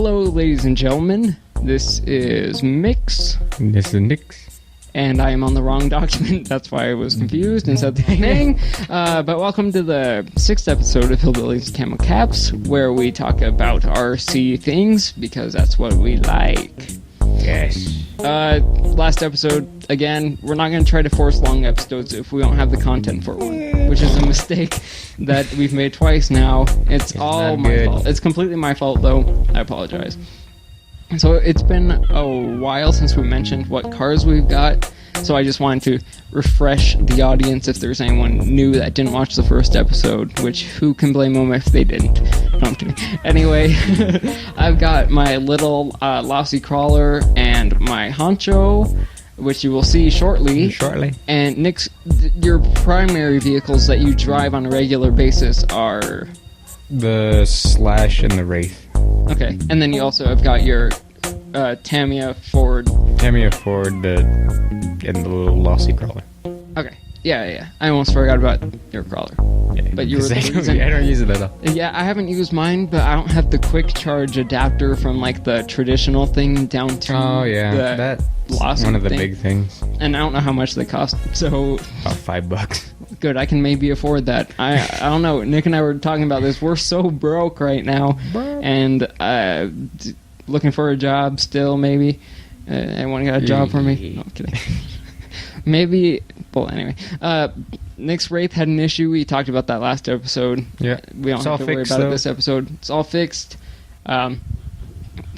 Hello, ladies and gentlemen. This is Mix. This is Nix. And I am on the wrong document. That's why I was confused and said the thing. But welcome to the 6th episode of Hillbillies Camo Caps, where we talk about RC things, because that's what we like. Yes. Last episode, again, we're not going to try to force long episodes if we don't have the content for one, which is a mistake that we've made twice now. It's all my fault. It's completely my fault, though. I apologize. So it's been a while since we mentioned what cars we've got, so I just wanted to refresh the audience if there's anyone new that didn't watch the first episode, which who can blame them if they didn't? No, I'm kidding. Anyway, I've got my little lousy crawler and my honcho, which you will see shortly. And Nick's, your primary vehicles that you drive on a regular basis are... the Slash and the Wraith. Okay, and then you also have got your Tamiya Ford. Tamiya Ford and the little lossy crawler. Okay, yeah. I almost forgot about your crawler. Yeah, but you were I don't use it at all. Yeah, I haven't used mine, but I don't have the quick charge adapter from like the traditional thing down to that's one of the big things. And I don't know how much they cost, so about $5. Good, I can maybe afford that. I don't know. Nick and I were talking about this. We're so broke right now, and looking for a job still. Maybe anyone got a job for me? No, I'm kidding. Maybe. Well, anyway, Nick's Wraith had an issue. We talked about that last episode. Yeah, we don't have to worry about it this episode. It's all fixed,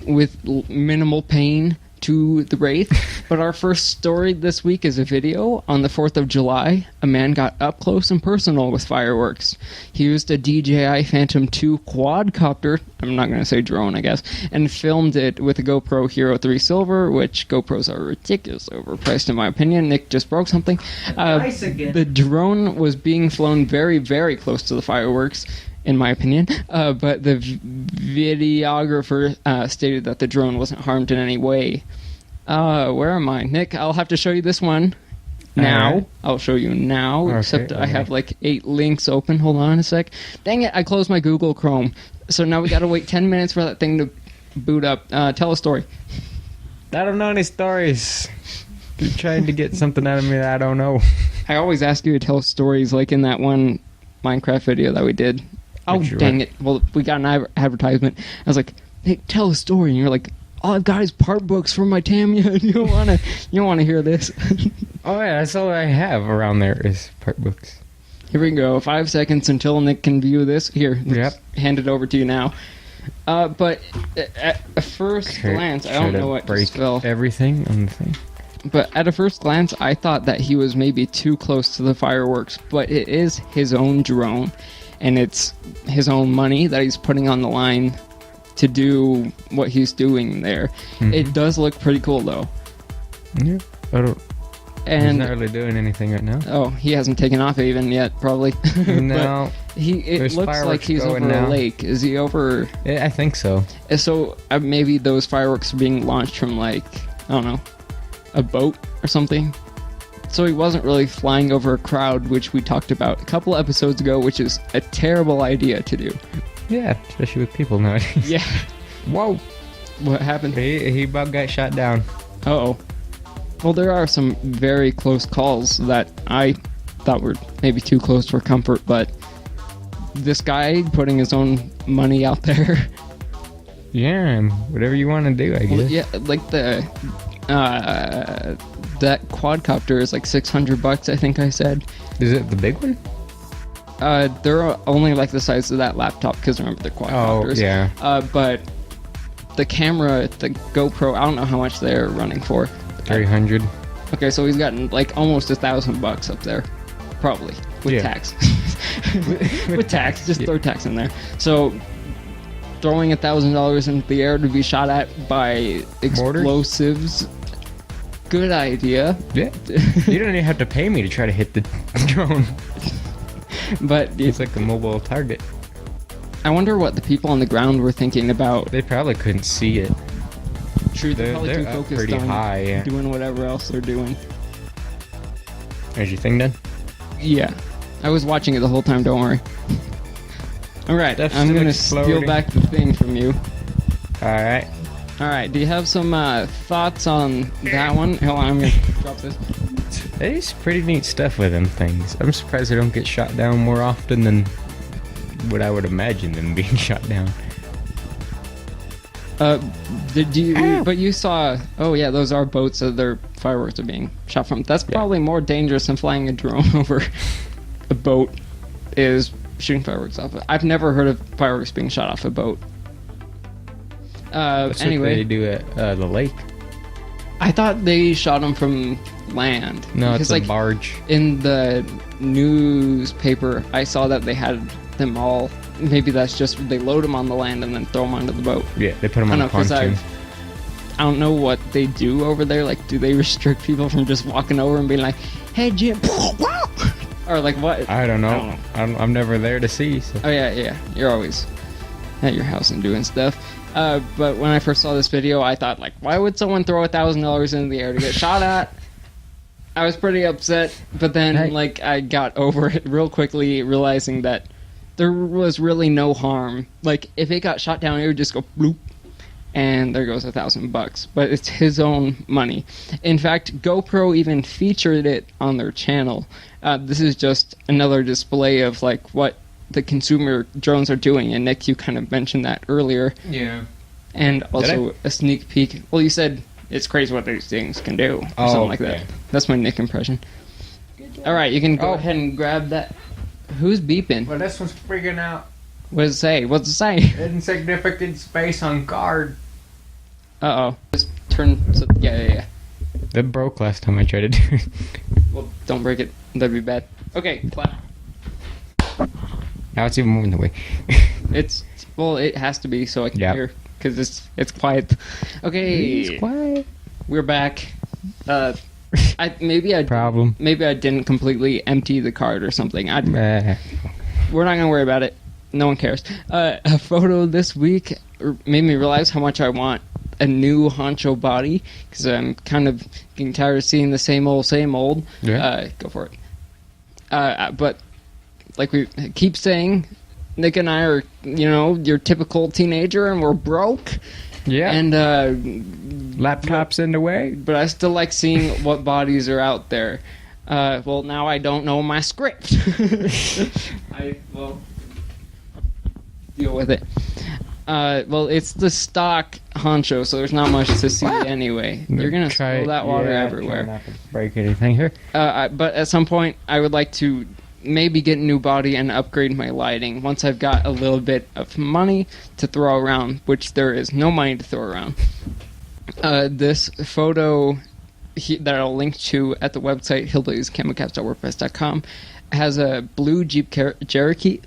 with minimal pain to the Wraith. But our first story this week is a video. On the 4th of July, a man got up close and personal with fireworks. He used a DJI Phantom 2 quadcopter, I'm not going to say drone, I guess, and filmed it with a GoPro Hero 3 Silver, which GoPros are ridiculously overpriced in my opinion. Nick just broke something. Nice again. The drone was being flown very, very close to the fireworks, in my opinion, but the videographer stated that the drone wasn't harmed in any way. Where am I? Nick, I'll have to show you this one now. Right. I'll show you now, okay, except I have like 8 links open. Hold on a sec. Dang it, I closed my Google Chrome. So now we gotta wait 10 minutes for that thing to boot up. Tell a story. I don't know any stories. You're trying to get something out of me that I don't know. I always ask you to tell stories, like in that one Minecraft video that we did. Oh, dang it. Well, we got an advertisement. I was like, hey, tell a story. And you're like, all I've got is part books for my Tamiya. You don't want to hear this. Oh, yeah, that's all I have around there is part books. Here we go. 5 seconds until Nick can view this. Here, let's hand it over to you now. But at a first glance, I don't know what to spell. Everything on the thing. But at a first glance, I thought that he was maybe too close to the fireworks. But it is his own drone. And it's his own money that he's putting on the line to do what he's doing there. Mm-hmm. It does look pretty cool, though. Yeah, and he's not really doing anything right now. Oh, he hasn't taken off even yet, probably. No. It looks like he's over a lake. Is he over? Yeah, I think so. So maybe those fireworks are being launched from, like, I don't know, a boat or something. So he wasn't really flying over a crowd, which we talked about a couple episodes ago, which is a terrible idea to do. Yeah, especially with people nowadays. Yeah. Whoa. What happened? He about got shot down. Uh-oh. Well, there are some very close calls that I thought were maybe too close for comfort, but this guy putting his own money out there. Yeah, whatever you want to do, I guess. Well, yeah, like that quadcopter is like $600, I think I said. Is it the big one? They're only like the size of that laptop, because remember they're quadcopters. Oh, yeah. But the camera, the GoPro, I don't know how much they're running for. 300. Okay, so he's gotten like almost $1,000 up there, probably with tax. with tax, just throw tax in there. So throwing $1,000 into the air to be shot at by explosives. Good idea. Yeah. You don't even have to pay me to try to hit the drone. But it's like a mobile target. I wonder what the people on the ground were thinking about. They probably couldn't see it. True, they're probably too focused on doing whatever else they're doing. Is your thing done? Yeah. I was watching it the whole time, don't worry. Alright, I'm gonna steal back the thing from you. Alright. All right. Do you have some thoughts on that one? Hold on, I'm gonna drop this. It's pretty neat stuff with them things. I'm surprised they don't get shot down more often than what I would imagine them being shot down. Did you? But you saw. Oh yeah, those are boats that their fireworks are being shot from. That's probably more dangerous than flying a drone over a boat. Is shooting fireworks off. I've never heard of fireworks being shot off a boat. That's anyway, what they do at the lake. I thought they shot them from land. No, because, it's a barge. In the newspaper, I saw that they had them all. Maybe that's just they load them on the land and then throw them onto the boat. Yeah, they put them on a pontoon. I don't know what they do over there. Like, do they restrict people from just walking over and being like, "Hey, Jim," or like what? I don't know. I'm never there to see. So. Oh yeah. You're always at your house and doing stuff. But when I first saw this video, I thought, like, why would someone throw $1,000 into the air to get shot at? I was pretty upset, but then, I got over it real quickly, realizing that there was really no harm. Like, if it got shot down, it would just go bloop, and there goes $1,000. But it's his own money. In fact, GoPro even featured it on their channel. This is just another display of, like, what the consumer drones are doing, and Nick, you kind of mentioned that earlier. Yeah. And also a sneak peek. Well, you said it's crazy what these things can do, or something like that. That's my Nick impression. All right, you can go ahead and grab that. Who's beeping? Well, this one's freaking out. What does it say? What's it say? Insignificant space on guard. Uh-oh. Just turn... Yeah. That broke last time I tried to do it. Well, don't break it. That'd be bad. Okay, clap. Now it's even moving away. It has to be so I can hear, because it's quiet. Okay. It's quiet. We're back. Maybe I didn't completely empty the card or something. We're not gonna worry about it. No one cares. A photo this week made me realize how much I want a new honcho body, because I'm kind of getting tired of seeing the same old. Yeah. Go for it. But like we keep saying, Nick and I are, your typical teenager, and we're broke. Yeah. And laptops in the way. But I still like seeing what bodies are out there. Well, now I don't know my script. Deal with it. Well, it's the stock honcho, so there's not much to see anyway. You're gonna spill that water everywhere. Not to break anything here. But at some point, I would like to maybe get a new body and upgrade my lighting once I've got a little bit of money to throw around, which there is no money to throw around. This photo that I'll link to at the website hillbilliescamocaps.wordpress.com has a blue Jeep Cherokee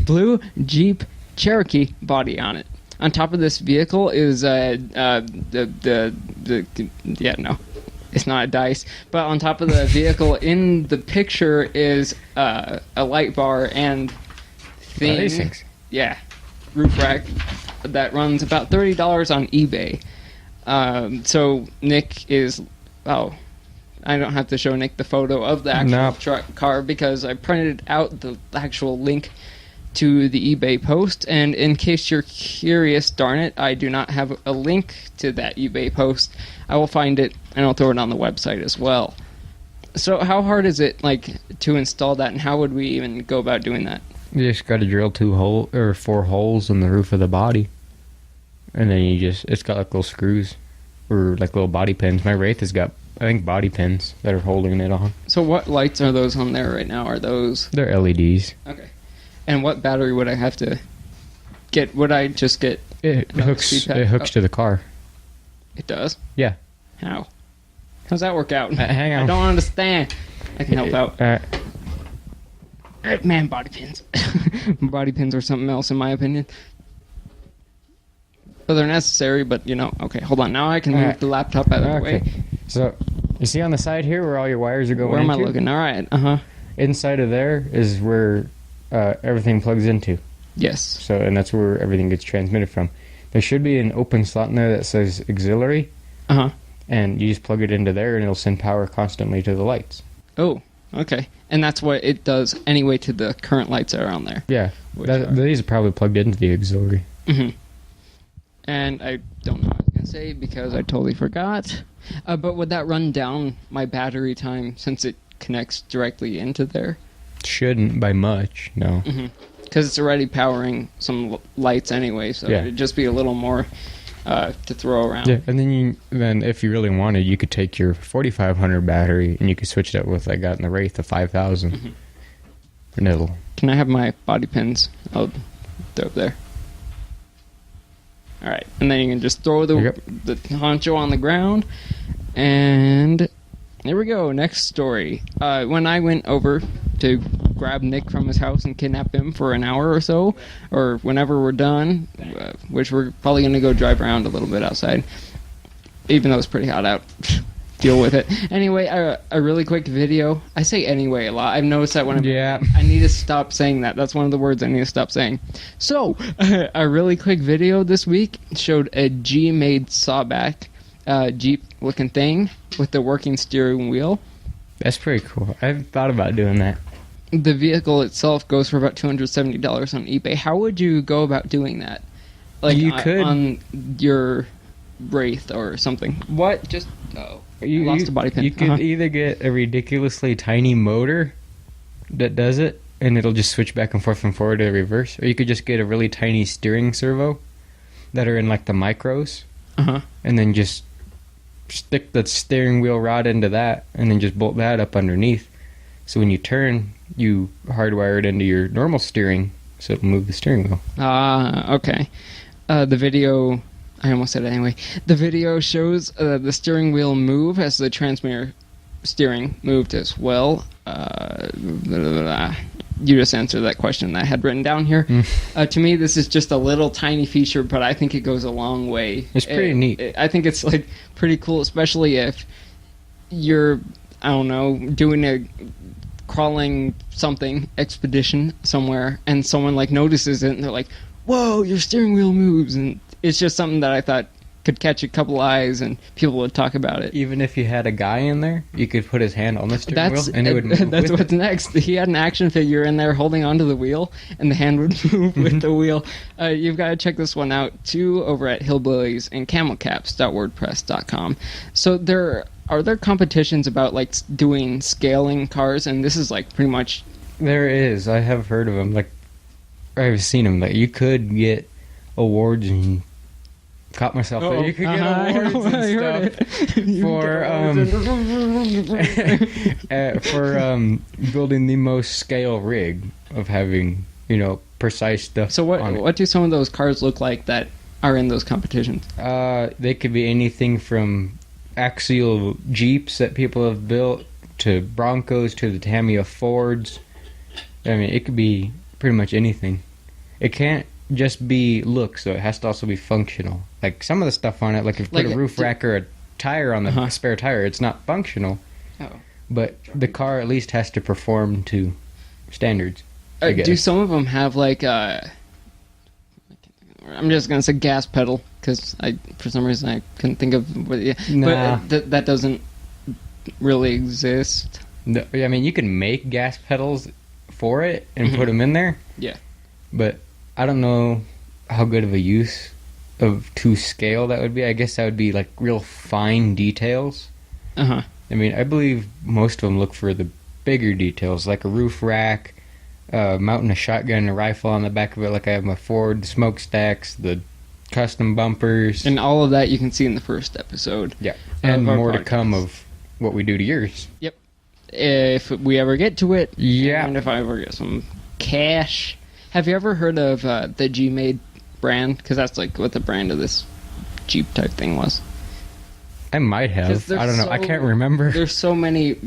blue Jeep Cherokee body on it. On top of this vehicle is it's not a dice, but on top of the vehicle in the picture is a light bar and thing. Yeah, roof rack that runs about $30 on eBay. So Nick is I don't have to show Nick the photo of the actual car because I printed out the actual link to the eBay post, and in case you're curious, darn it, I do not have a link to that eBay post. I will find it and I'll throw it on the website as well. So how hard is it to install that, and how would we even go about doing that? You just got to drill 4 holes in the roof of the body, and then it's got like little screws or like little body pins. My Wraith has got, I think, body pins that are holding it on. So what lights are those on there right now? Are those? They're LEDs. Okay. And what battery would I have to get? Would I just get? It hooks to the car. It does? Yeah. How? How's that work out? Hang on. I don't understand. I can help out. Man, body pins. Body pins are something else, in my opinion. But they're necessary, but, okay, hold on. Now I can move the laptop out of the way. So, you see on the side here where all your wires are going Where am I looking? All right, Inside of there is where everything plugs into. Yes. So, and that's where everything gets transmitted from. There should be an open slot in there that says auxiliary. And you just plug it into there, and it'll send power constantly to the lights. Oh, okay. And that's what it does anyway to the current lights that are on there. Yeah. These are probably plugged into the auxiliary. Mm-hmm. And I don't know what I was going to say because I totally forgot. But would that run down my battery time since it connects directly into there? Shouldn't by much, no. Because it's already powering some lights anyway, so it'd just be a little more to throw around. Yeah, and then if you really wanted, you could take your 4500 battery and you could switch it up with, I got in the Wraith, the 5000. And it'll... Can I have my body pins? I'll throw it there. Alright, and then you can just throw the honcho on the ground. And there we go, next story. When I went over to grab Nick from his house and kidnap him for an hour or so, or whenever we're done, which we're probably going to go drive around a little bit outside, even though it's pretty hot out. Deal with it. Anyway, a really quick video. I say anyway a lot. I've noticed that when I need to stop saying that. That's one of the words I need to stop saying. So, a really quick video this week showed a GMade Sawback Jeep-looking thing with the working steering wheel. That's pretty cool. I haven't thought about doing that. The vehicle itself goes for about $270 on eBay. How would you go about doing that? Like you could on your Wraith or something. What? Just you lost a body pin. You could either get a ridiculously tiny motor that does it, and it'll just switch back and forward to reverse, or you could just get a really tiny steering servo that are in like the micros, and then just stick the steering wheel rod into that, and then just bolt that up underneath. So when you turn, you hardwire it into your normal steering, so it'll move the steering wheel. Okay. The video... I almost said it anyway. The video shows the steering wheel move as the transmitter steering moved as well. You just answered that question that I had written down here. To me, this is just a little tiny feature, but I think it goes a long way. It's pretty neat. I think it's like pretty cool, especially if you're, I don't know, doing a crawling something expedition somewhere, and someone like notices it, and they're like, "Whoa, your steering wheel moves!" And it's just something that I thought could catch a couple eyes and people would talk about it. Even if you had a guy in there, you could put his hand on the steering wheel and it would move. That's what's next. He had an action figure in there holding onto the wheel, and the hand would move with the wheel. You've got to check this one out too over at Hillbillies and camelcaps.wordpress.com. So are there competitions about like doing scaling cars, and this is like pretty much... There is. I have heard of them. Like, I've seen them. Like, you could get awards and... Caught myself there. You could get awards and stuff for building the most scale rig of having, precise stuff. So what do some of those cars look like that are in those competitions? They could be anything from Axial Jeeps that people have built to Broncos to the Tamiya Fords. I mean, it could be pretty much anything. It can't just be look, so it has to also be functional. Like some of the stuff on it, like if you put a roof rack or a tire on the spare tire, it's not functional. But the car at least has to perform to standards. Do some of them have like I'm just gonna say gas pedal because for some reason I couldn't think of Nah. But that doesn't really exist. No, I mean, you can make gas pedals for it and put them in there. Yeah, but I don't know how good of a use to scale that would be. I guess that would be like real fine details. I mean, I believe most of them look for the bigger details, like a roof rack, mounting a shotgun and a rifle on the back of it, like I have my Ford, the smokestacks, the custom bumpers. And all of that you can see in the first episode. Yeah, and more to come of what we do to yours. Yep. If we ever get to it. Yeah. And if I ever get some cash... Have you ever heard of the GMade brand? Because that's like what the brand of this Jeep type thing was. I might have. I don't know. I can't remember. There's so many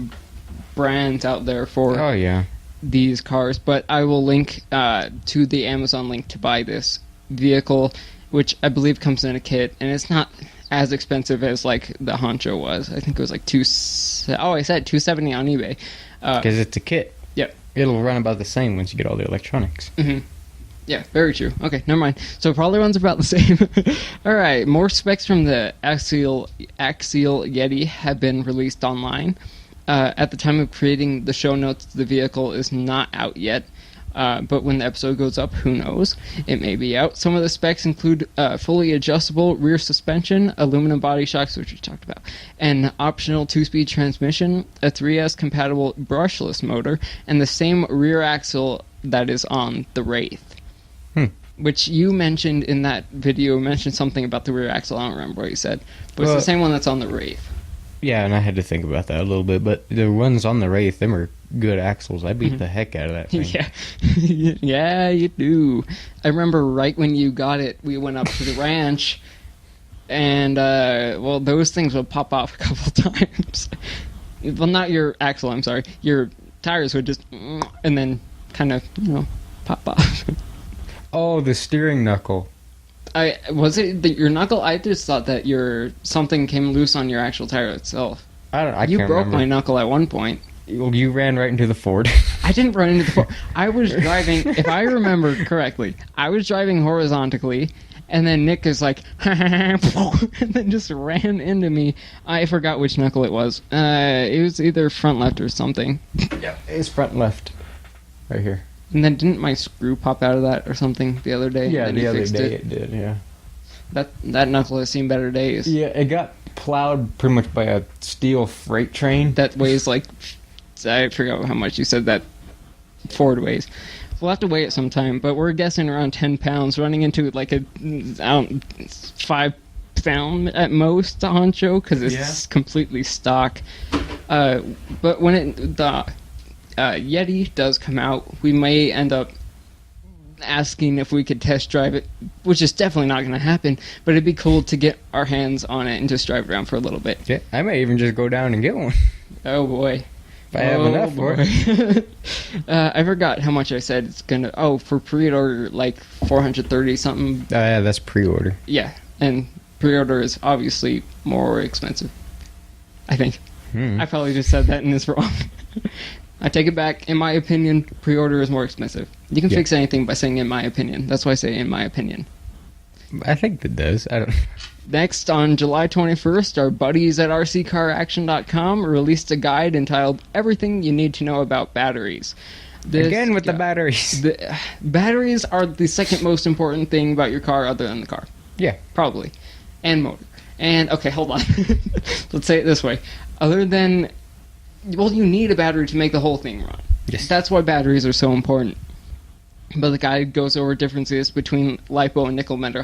brands out there for these cars, but I will link to the Amazon link to buy this vehicle, which I believe comes in a kit, and it's not as expensive as like the Honcho was. I think it was like I said $270 on eBay. Because it's a kit. Yep. It'll run about the same once you get all the electronics. Yeah, very true. Okay, never mind. So it probably runs about the same. All right, more specs from the Axial Yeti have been released online. At the time of creating the show notes, the vehicle is not out yet. But when the episode goes up, who knows? It may be out. Some of the specs include fully adjustable rear suspension, aluminum body shocks, which we talked about, an optional 2-speed transmission, a 3S compatible brushless motor, and the same rear axle that is on the Wraith. Which you mentioned in that video, mentioned something about the rear axle. I don't remember what you said. But it's the same one that's on the Wraith. Yeah, and I had to think about that a little bit. But the ones on the Wraith, them are good axles. I beat the heck out of that thing. Yeah. Yeah, you do. I remember right when you got it, we went up to the ranch. And, well, those things would pop off a couple times. Well, not your axle, I'm sorry. Your tires would just... And then kind of, pop off. Oh, the steering knuckle. Was it your knuckle? I just thought that something came loose on your actual tire itself. You broke my knuckle at one point. You ran right into the Ford. I didn't run into the Ford. I was driving, if I remember correctly, I was driving horizontally, and then Nick is like, and then just ran into me. I forgot which knuckle it was. It was either front left or something. Yeah, it's front left. Right here. And then didn't my screw pop out of that or something the other day? Yeah, the other day it did, yeah. That knuckle has seen better days. Yeah, it got plowed pretty much by a steel freight train. That weighs like... I forgot how much you said that Ford weighs. We'll have to weigh it sometime, but we're guessing around 10 pounds, running into like a 5 pound at most honcho, because it's completely stock. But when the Yeti does come out, we may end up asking if we could test drive it, which is definitely not going to happen, but it'd be cool to get our hands on it and just drive around for a little bit. Yeah, I may even just go down and get one. Oh boy. If I have enough for it. I forgot how much I said it's going to... for pre-order, like 430 something. Yeah, that's pre-order. Yeah, and pre-order is obviously more expensive, I think. I probably just said that and it's wrong. I take it back. In my opinion, pre-order is more expensive. You can fix anything by saying "in my opinion." That's why I say "in my opinion." I think that does. I don't. Next, on July 21st, our buddies at rccaraction.com released a guide entitled "Everything You Need to Know About Batteries." Again with the batteries. The batteries are the second most important thing about your car, other than the car. Yeah, probably, and motor. And okay, hold on. Let's say it this way: other than you need a battery to make the whole thing run. Yes. That's why batteries are so important. But the guide goes over differences between LiPo and nickel metal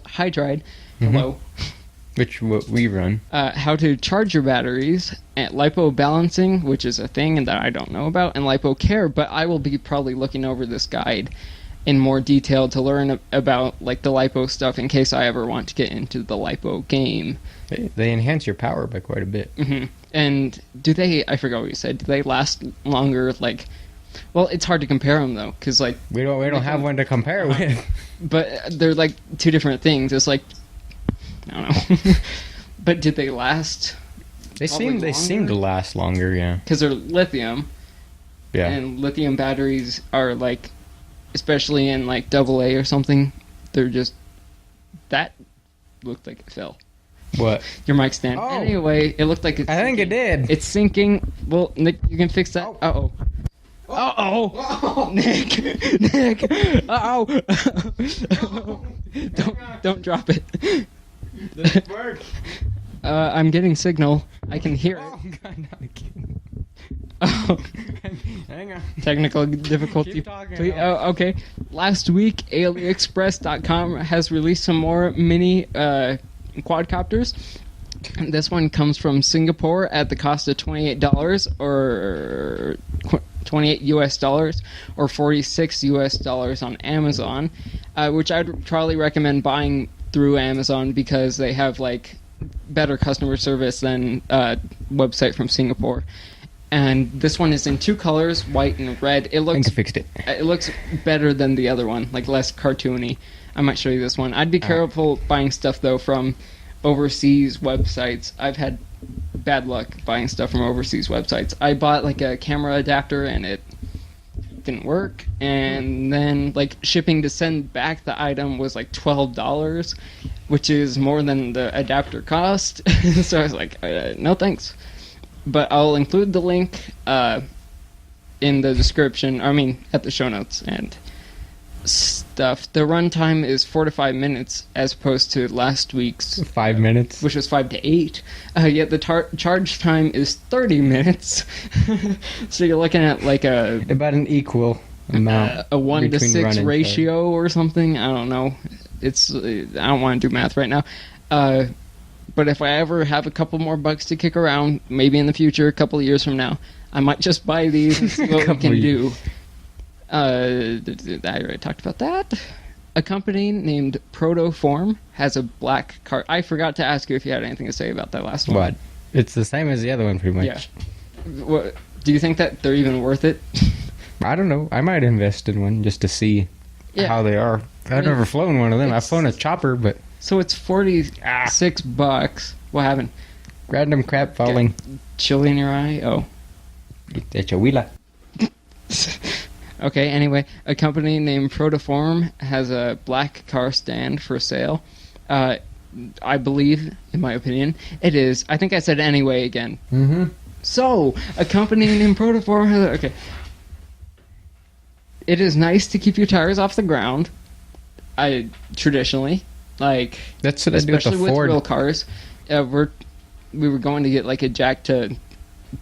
hydride. Hello. Which what we run. How to charge your batteries, and LiPo balancing, which is a thing that I don't know about, and LiPo care. But I will be probably looking over this guide in more detail to learn about like the LiPo stuff in case I ever want to get into the LiPo game. They enhance your power by quite a bit. And do they? I forgot what you said. Do they last longer? Like, well, it's hard to compare them though, because like we don't have one to compare with. But they're like two different things. It's like I don't know. But did they last? They seem to last longer, yeah. Because they're lithium. Yeah. And lithium batteries are like, especially in like AA or something, they're just that looked like it fell. What? Your mic stand. Oh. Anyway, it looked like it's sinking. Think it did. It's sinking. Well, Nick, you can fix that. Uh-oh. Nick. Don't drop it. Does it work? I'm getting signal. I can hear it. Oh, God, not again. Oh. Hang on. Technical difficulty. Keep talking. Okay. Last week, AliExpress.com has released some more mini quadcopters. This one comes from Singapore at the cost of $28 or $28 US or $46 US on Amazon, which I'd probably recommend buying through Amazon because they have like better customer service than website from Singapore. And this one is in two colors, white and red. I think I fixed it. It looks better than the other one, like less cartoony. I might show you this one. I'd be careful buying stuff though from overseas websites. I've had bad luck buying stuff from overseas websites. I bought like a camera adapter and it didn't work, and then like shipping to send back the item was like $12, which is more than the adapter cost. So I was like, no thanks. But I'll include the link in the description. I mean, at the show notes and stuff. The runtime is 4 to 5 minutes as opposed to last week's 5 minutes, which was 5 to 8. Yet the charge time is 30 minutes. So you're looking at like about an equal amount, a 1 to 6 ratio or something. I don't know. I don't want to do math right now. But if I ever have a couple more bucks to kick around, maybe in the future, a couple of years from now, I might just buy these and see what we can do. I already talked about that. A company named PROTOForm has a black car. I forgot to ask you if you had anything to say about that last one. What? It's the same as the other one, pretty much. Yeah. What, do you think that they're even worth it? I don't know. I might invest in one just to see how they are. I've never flown one of them. I've flown a chopper, but... So it's $46. What happened? Random crap falling. Chili in your eye? Oh. It's a wheeler. Okay, anyway, a company named PROTOForm has a black car stand for sale. I believe, in my opinion, it is. I think I said anyway again. Mm-hmm. So, a company named PROTOForm has... Okay. It is nice to keep your tires off the ground. Traditionally, like... That's what I do with the Ford. Especially with real cars. We were going to get like a jack to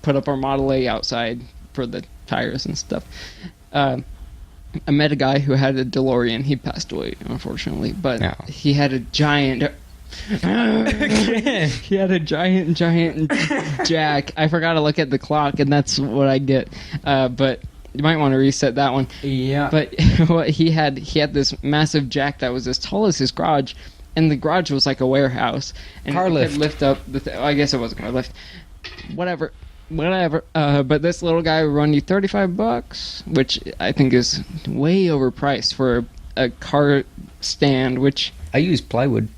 put up our Model A outside for the tires and stuff. I met a guy who had a DeLorean. He passed away, unfortunately, but he had a giant... he had a giant jack. I forgot to look at the clock, and that's what I get. But you might want to reset that one. Yeah. But what he had this massive jack that was as tall as his garage, and the garage was like a warehouse. And car lift. Could lift up I guess it was a car lift. Whatever. But this little guy would run you $35, which I think is way overpriced for a car stand. Which I use plywood,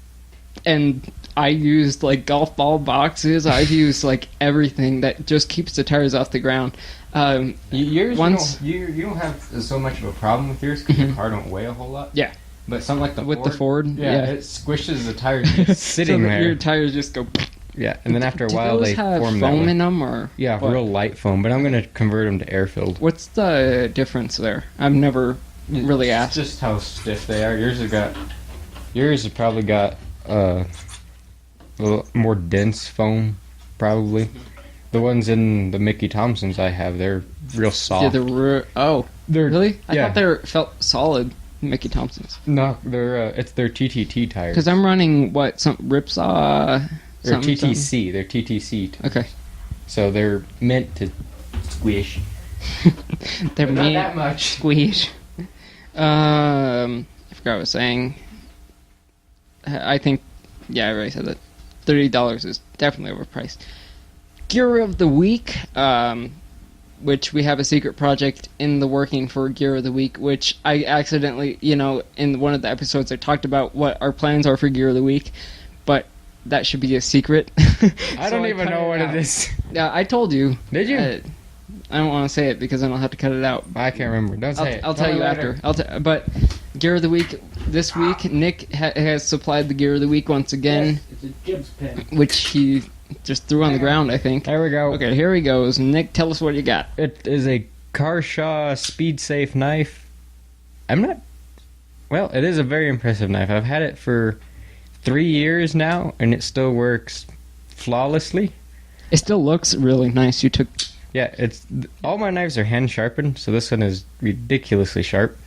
and I used like golf ball boxes. I've used like everything that just keeps the tires off the ground. Yours, you don't have so much of a problem with yours because your car don't weigh a whole lot. Yeah, but something like the Ford, it squishes the tires just sitting so there. Your tires just go. Yeah, and then after a while they form foam that in them, or real light foam. But I'm gonna convert them to air filled. What's the difference there? I've never really asked. It's just how stiff they are. Yours has probably got a little more dense foam, probably. The ones in the Mickey Thompsons I have, they're real soft. Yeah, they're really? I thought they felt solid. Mickey Thompsons. No, they're it's their TTT tires. Because I'm running some Ripsaw. They're TTC. They're TTC. Okay. So they're meant to squish. They're not that much. Squish. I forgot what I was saying. I think, I already said that. $30 is definitely overpriced. Gear of the Week, which we have a secret project in the working for Gear of the Week, which I accidentally, in one of the episodes I talked about what our plans are for Gear of the Week, but that should be a secret. I don't even know what it is. Yeah, I told you. Did you? I don't want to say it because then I'll have to cut it out. I can't remember. Don't say it. I'll tell you after. But Gear of the Week, this week, Nick has supplied the Gear of the Week once again. Yes, it's a Gibbs pen. Which he just threw on the ground, I think. There we go. Okay, here he goes. Nick, tell us what you got. It is a Carshaw Speed Safe knife. Well, it is a very impressive knife. I've had it for 3 years now, and it still works flawlessly. It still looks really nice. Yeah, all my knives are hand sharpened, so this one is ridiculously sharp.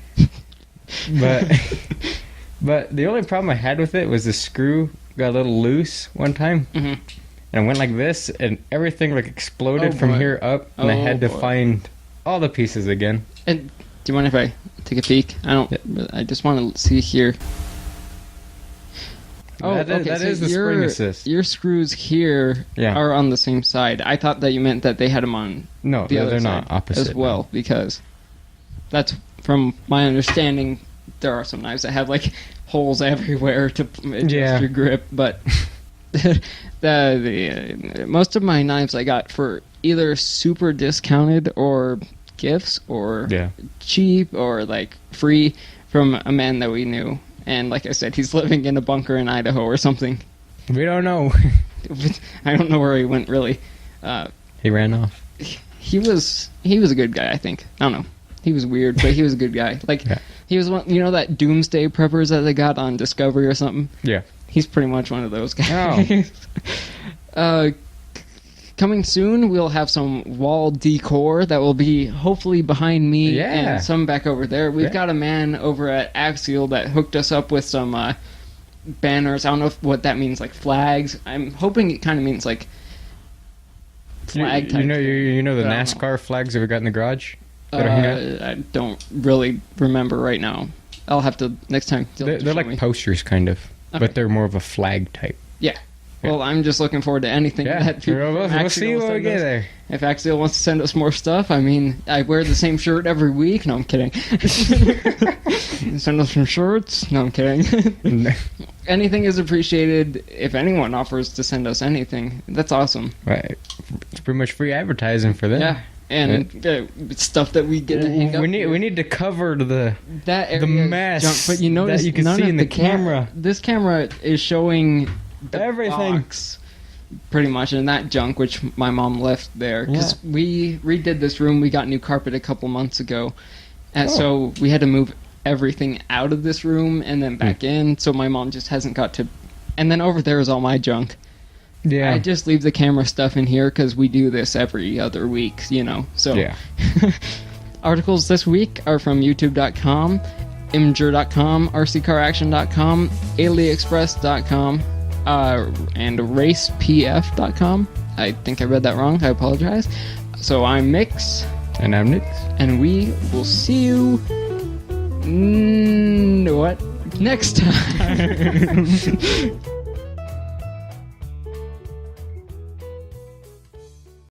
But the only problem I had with it was the screw got a little loose one time, and I went like this, and everything exploded from here up, and I had to find all the pieces again. And do you mind if I take a peek? I just want to see here. Oh, okay. That is the spring assist. Your screws here are on the same side. I thought that you meant that they had them on the other side. They're not opposite as well, because that's, from my understanding, there are some knives that have holes everywhere to adjust your grip, but most of my knives I got for either super discounted or gifts or cheap or free from a man that we knew. And like I said, he's living in a bunker in Idaho or something. We don't know. I don't know where he went, really. He ran off. he was a good guy, I think. I don't know. He was weird, but he was a good guy. Like, he was one, that doomsday preppers that they got on Discovery or something? Yeah. He's pretty much one of those guys. Oh. Coming soon, we'll have some wall decor that will be hopefully behind me and some back over there. We've got a man over at Axial that hooked us up with some banners. I don't know what that means, like flags. I'm hoping it kind of means like flag type. You know the NASCAR flags that we got in the garage? I don't really remember right now. I'll have to next time. They're like posters, kind of, but they're more of a flag type. Yeah. Well, I'm just looking forward to anything that people we'll see when we get there. If Axial wants to send us more stuff, I mean, I wear the same shirt every week. No, I'm kidding. Send us some shirts. No, I'm kidding. Anything is appreciated. If anyone offers to send us anything, that's awesome. Right. It's pretty much free advertising for them. Yeah. And stuff that we get to hang up. We need to cover the mess junk, but you notice that you can see in the camera. This camera is showing everything box, pretty much, and that junk which my mom left there because we redid this room. We got new carpet a couple months ago, and so we had to move everything out of this room and then back in. So my mom just hasn't got to. And then over there is all my junk. Yeah, I just leave the camera stuff in here because we do this every other week, So articles this week are from YouTube.com, Imgur.com, RCCarAction.com, AliExpress.com. And RacePF.com. I think I read that wrong. I apologize. So I'm Mix. And I'm Nix. And we will see you next time.